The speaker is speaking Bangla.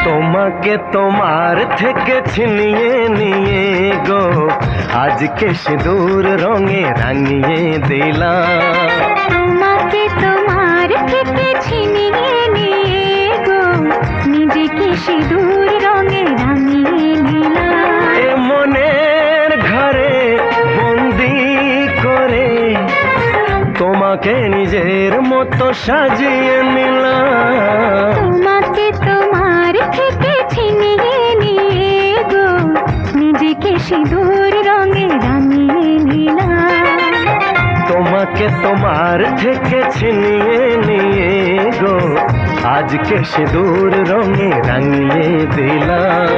তোমাকে তোমার থেকে ছিনিয়ে নিয়ে গো আজকে সিঁদুর রঙে রাঙিয়ে দিলাম। তোমাকে তোমার থেকে ছিনিয়ে নিয়ে গো নিজেকে সিঁদুর রঙে রাঙিয়ে নিলাম। এ মনের ঘরে বন্দি করে তোমাকে নিজের মতো সাজিয়ে নিলাম। তোমাকে তোমার থেকে ছিনিয়ে নিয়ে গো নিজেকে সিঁদুর রঙে রাঙিয়ে নিলাম। তোমাকে তোমার থেকে ছিনিয়ে নিয়ে গো আজকে সিঁদুর রঙে রাঙিয়ে দিলাম।